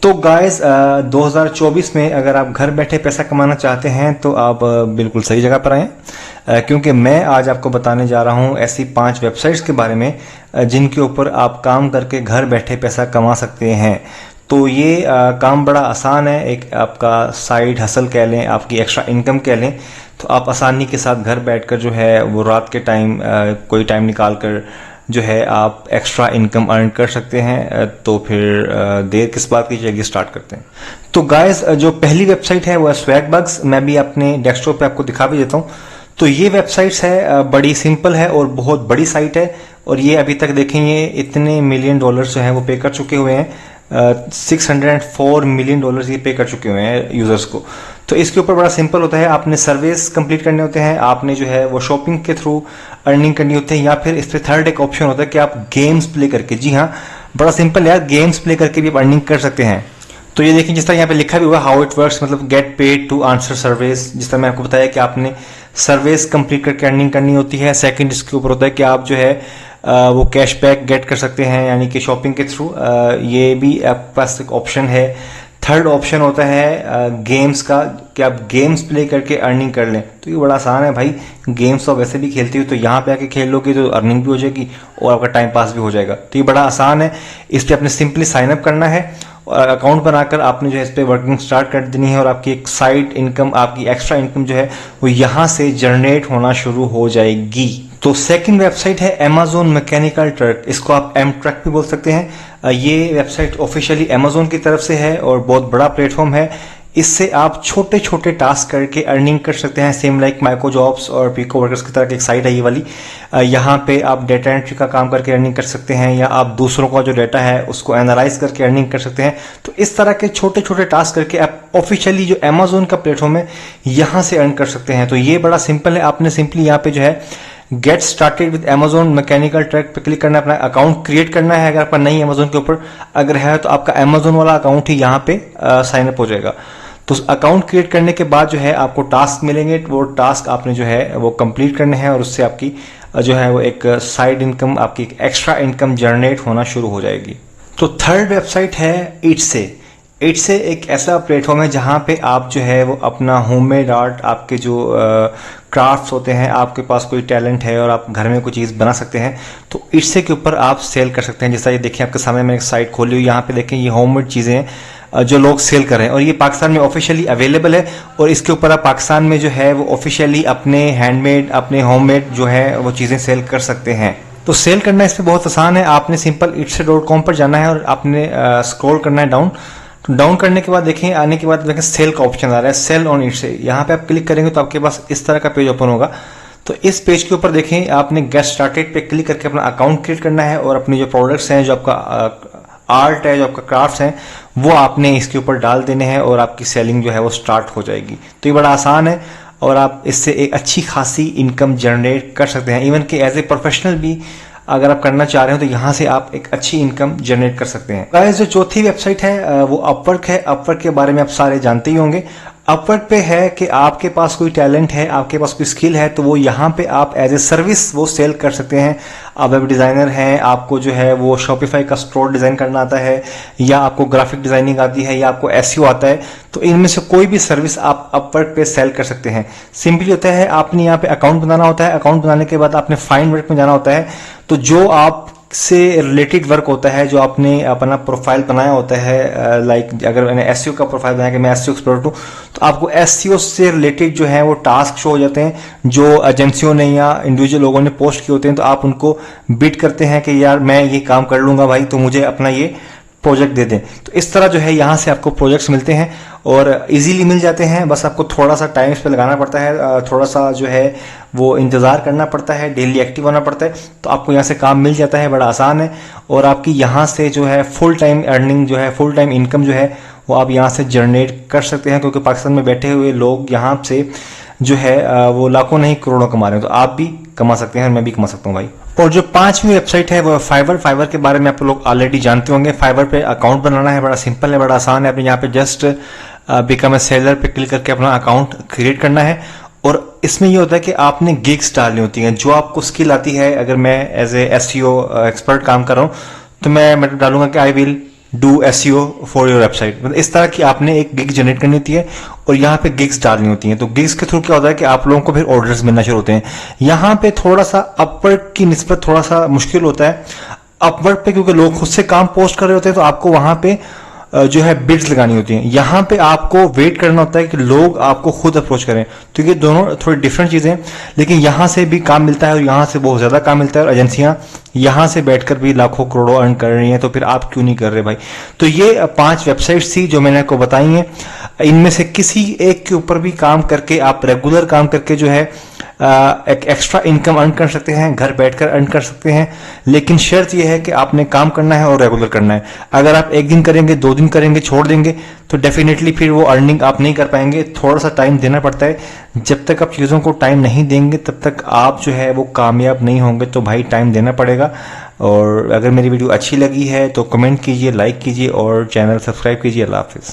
तो गाइस 2024 में अगर आप घर बैठे पैसा कमाना चाहते हैं तो आप बिल्कुल सही जगह पर आए, क्योंकि मैं आज आपको बताने जा रहा हूं ऐसी 5 वेबसाइट्स के बारे में जिनके ऊपर आप काम करके घर बैठे पैसा कमा सकते हैं। तो ये काम बड़ा आसान है, एक आपका साइड हसल कह लें, आपकी एक्स्ट्रा इनकम कह लें। तो आप आसानी के साथ घर बैठकर जो है वो रात के टाइम कोई टाइम निकाल कर जो है आप एक्स्ट्रा इनकम अर्न कर सकते हैं। तो फिर देर किस बात की, चलिए स्टार्ट करते हैं। तो गाइस जो पहली वेबसाइट है वो है स्वैगबग्स। मैं भी अपने डेस्कटॉप पे आपको दिखा भी देता हूँ। तो ये वेबसाइट्स है, बड़ी सिंपल है और बहुत बड़ी साइट है। और ये अभी तक देखेंगे इतने $1,000,000 जो है वो पे कर चुके हुए हैं। $604 million ये पे कर चुके हुए हैं यूजर्स को। तो इसके ऊपर बड़ा सिंपल होता है, आपने सर्विस कंप्लीट करने होते हैं, आपने जो है वो शॉपिंग के थ्रू अर्निंग करनी होती है, या फिर इस पे थर्ड एक ऑप्शन होता है कि आप गेम्स प्ले करके, जी हाँ बड़ा सिंपल यार, गेम्स प्ले करके भी आप अर्निंग कर सकते हैं। तो ये देखिए जिस तरह यहाँ पे लिखा भी हुआ हाउ इट वर्क्स, मतलब get paid to answer service. जिस तरह मैं आपको बताया कि आपने सर्विस कंप्लीट करके अर्निंग करनी होती है। सेकंड इसके ऊपर होता है कि आप जो है वो कैशबैक गेट कर सकते हैं, यानी कि शॉपिंग के थ्रू, ये भी आपके पास एक ऑप्शन है। थर्ड ऑप्शन होता है गेम्स का, कि आप गेम्स प्ले करके अर्निंग कर लें। तो ये बड़ा आसान है भाई, गेम्स तो वैसे भी खेलती हो तो यहाँ पे आके खेल लोगे तो अर्निंग भी हो जाएगी और आपका टाइम पास भी हो जाएगा। तो ये बड़ा आसान है। इस पर आपने सिंपली साइन अप करना है और अकाउंट बनाकर आपने जो है इस पर वर्किंग स्टार्ट कर देनी है, और आपकी एक साइड इनकम, आपकी एक्स्ट्रा इनकम जो है वो यहाँ से जनरेट होना शुरू हो जाएगी। तो सेकंड वेबसाइट है Amazon मैकेनिकल ट्रक। इसको आप एम ट्रक भी बोल सकते हैं। ये वेबसाइट ऑफिशियली Amazon की तरफ से है और बहुत बड़ा प्लेटफॉर्म है। इससे आप छोटे छोटे टास्क करके अर्निंग कर सकते हैं, सेम लाइक माइक्रो जॉब्स और पीको वर्कर्स की तरह की एक साइट है ये वाली। यहाँ पे आप डेटा एंट्री का काम करके अर्निंग कर सकते हैं, या आप दूसरों का जो डेटा है उसको एनालाइज करके अर्निंग कर सकते हैं। तो इस तरह के छोटे छोटे टास्क करके आप ऑफिशियली जो Amazon का प्लेटफॉर्म है यहाँ से अर्न कर सकते हैं। तो ये बड़ा सिंपल है, आपने सिंपली यहाँ पे जो है get started with Amazon mechanical truck पे क्लिक करना है, अपना अकाउंट क्रिएट करना है। अगर आपका नहीं Amazon के ऊपर अगर है तो आपका Amazon वाला अकाउंट ही यहाँ पे साइन अप हो जाएगा। तो अकाउंट क्रिएट करने के बाद जो है आपको टास्क मिलेंगे, वो टास्क आपने जो है वो कंप्लीट करने हैं और उससे आपकी जो है वो एक साइड इनकम, आपकी एक्स्ट्रा इनकम जनरेट होना शुरू हो जाएगी। तो थर्ड वेबसाइट है इट्से। इट्से एक ऐसा प्लेटफॉर्म है जहाँ पे आप जो है वो अपना होममेड आर्ट, आपके जो क्राफ्ट्स होते हैं, आपके पास कोई टैलेंट है और आप घर में कोई चीज़ बना सकते हैं, तो इट्से के ऊपर आप सेल कर सकते हैं। जैसा ये देखिए आपके सामने मैंने एक साइट खोली हुई, यहाँ पे देखें ये होममेड चीज़ें हैं जो लोग सेल कर रहे हैं और ये पाकिस्तान में ऑफिशियली अवेलेबल है। और इसके ऊपर आप पाकिस्तान में जो है वो ऑफिशियली अपने हैंडमेड, अपने होममेड जो है वो चीज़ें सेल कर सकते हैं। तो सेल करना इस पर बहुत आसान है। आपने सिंपल itse.com पर जाना है और आपने स्क्रॉल करना है डाउन। तो डाउन करने के बाद देखें, आने के बाद देखें सेल का ऑप्शन आ रहा है, सेल ऑन इट्से। यहाँ पे आप क्लिक करेंगे तो आपके पास इस तरह का पेज ओपन होगा। तो इस पेज के ऊपर देखें आपने गेट स्टार्टेड पे क्लिक करके अपना अकाउंट क्रिएट करना है और अपने जो प्रोडक्ट्स हैं, जो आपका आर्ट है, जो आपका क्राफ्ट्स हैं, वो आपने इसके ऊपर डाल देने हैं और आपकी सेलिंग जो है वो स्टार्ट हो जाएगी। तो ये बड़ा आसान है और आप इससे एक अच्छी खासी इनकम जनरेट कर सकते हैं। इवन कि एज ए प्रोफेशनल भी अगर आप करना चाह रहे हो तो यहाँ से आप एक अच्छी इनकम जनरेट कर सकते हैं। गाइस जो चौथी वेबसाइट है वो अपवर्क है। अपवर्क के बारे में आप सारे जानते ही होंगे। अपवर्क पे है कि आपके पास कोई टैलेंट है, आपके पास कोई स्किल है, तो वो यहाँ पे आप एज ए सर्विस वो सेल कर सकते हैं। आप वेब डिज़ाइनर हैं, आपको जो है वो शॉपिफाई का स्टोर डिज़ाइन करना आता है, या आपको ग्राफिक डिज़ाइनिंग आती है, या आपको एसईओ आता है, तो इनमें से कोई भी सर्विस आप अपवर्क पे सेल कर सकते हैं। सिंपली होता है आपने यहाँ पे अकाउंट बनाना होता है। अकाउंट बनाने के बाद आपने फाइंड वर्क में जाना होता है। तो जो आप से रिलेटेड वर्क होता है, जो आपने अपना प्रोफाइल बनाया होता है, लाइक अगर मैंने एसईओ का प्रोफाइल बनाया कि मैं एसईओ एक्सपर्ट हूँ, तो आपको एसईओ से रिलेटेड जो है वो टास्क शो हो जाते हैं जो एजेंसियों ने या इंडिविजुअल लोगों ने पोस्ट किए होते हैं। तो आप उनको बिड करते हैं कि यार मैं ये काम कर लूंगा भाई, तो मुझे अपना ये प्रोजेक्ट दे दें। तो इस तरह जो है यहाँ से आपको प्रोजेक्ट्स मिलते हैं और इजीली मिल जाते हैं। बस आपको थोड़ा सा टाइम इस पे लगाना पड़ता है, थोड़ा सा जो है वो इंतज़ार करना पड़ता है, डेली एक्टिव होना पड़ता है, तो आपको यहाँ से काम मिल जाता है। बड़ा आसान है और आपकी यहाँ से जो है फुल टाइम अर्निंग जो है, फुल टाइम इनकम जो है वो आप यहाँ से जनरेट कर सकते हैं, क्योंकि पाकिस्तान में बैठे हुए लोग यहाँ से जो है वो लाखों नहीं करोड़ों कमा रहे हैं। तो आप भी कमा सकते हैं और मैं भी कमा सकता हूँ भाई। और जो 5वीं वेबसाइट है वो फाइवर। फाइवर के बारे में आप लोग ऑलरेडी जानते होंगे। फाइवर पे अकाउंट बनाना है, बड़ा सिंपल है, बड़ा आसान है। आपने यहाँ पे जस्ट बिकम ए सेलर पे क्लिक करके अपना अकाउंट क्रिएट करना है और इसमें ये होता है कि आपने गिग्स डालनी होती हैं, जो आपको स्किल आती है। अगर मैं एज ए एसईओ एक्सपर्ट काम कर रहा हूँ तो मैं डालूंगा कि I will do SEO for your website. मतलब इस तरह की आपने एक गिग जनरेट करनी होती है और यहाँ पे गिग्स डालनी होती हैं। तो गिग्स के थ्रू क्या होता है कि आप लोगों को फिर ऑर्डर्स मिलना शुरू होते हैं। यहाँ पे थोड़ा सा अपवर्क की निस्बत थोड़ा सा मुश्किल होता है। अपवर्क पे क्योंकि लोग खुद से काम पोस्ट कर रहे होते हैं तो आपको वहां पे जो है बिड्स लगानी होती हैं। यहाँ पे आपको वेट करना होता है कि लोग आपको खुद अप्रोच करें। तो ये दोनों थोड़ी डिफरेंट चीजें हैं, लेकिन यहाँ से भी काम मिलता है और यहाँ से बहुत ज्यादा काम मिलता है, और एजेंसियां यहाँ से बैठकर भी लाखों करोड़ों अर्न कर रही हैं। तो फिर आप क्यों नहीं कर रहे भाई। तो ये 5 वेबसाइट्स थी जो मैंने आपको बताई हैं। इनमें से किसी एक के ऊपर भी काम करके आप रेगुलर काम करके जो है एक एक्स्ट्रा इनकम अर्न कर सकते हैं, घर बैठकर अर्न कर सकते हैं। लेकिन शर्त यह है कि आपने काम करना है और रेगुलर करना है। अगर आप एक दिन करेंगे, 2 दिन करेंगे, छोड़ देंगे तो डेफिनेटली फिर वो अर्निंग आप नहीं कर पाएंगे। थोड़ा सा टाइम देना पड़ता है। जब तक आप चीज़ों को टाइम नहीं देंगे तब तक आप जो है वो कामयाब नहीं होंगे। तो भाई टाइम देना पड़ेगा। और अगर मेरी वीडियो अच्छी लगी है तो कमेंट कीजिए, लाइक कीजिए और चैनल सब्सक्राइब कीजिए। अल्लाह हाफिज़।